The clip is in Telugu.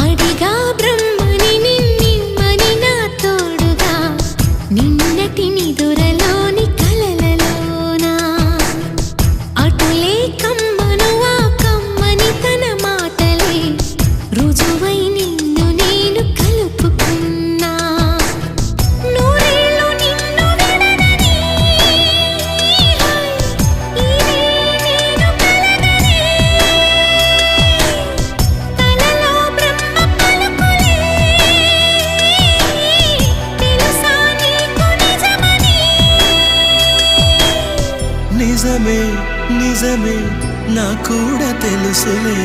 అడిగా బ్రహ్మని నిన్నిమ్మని నా తోడుగా నిన్నటి నిదురలోని కలలలోనా అటులే కమ్మను ఆ కమ్మని తన మాటలే రుజువై నిన్ను నేను కలుపుకున్నా నూరేళ్ళు నిన్ను విడనని ఇదే నేను కలగనే తలలో బ్రహ్మ పలుకులే తెలుసా నీకు నిజమని నిజమే నిజమే నా కూడా తెలుసులే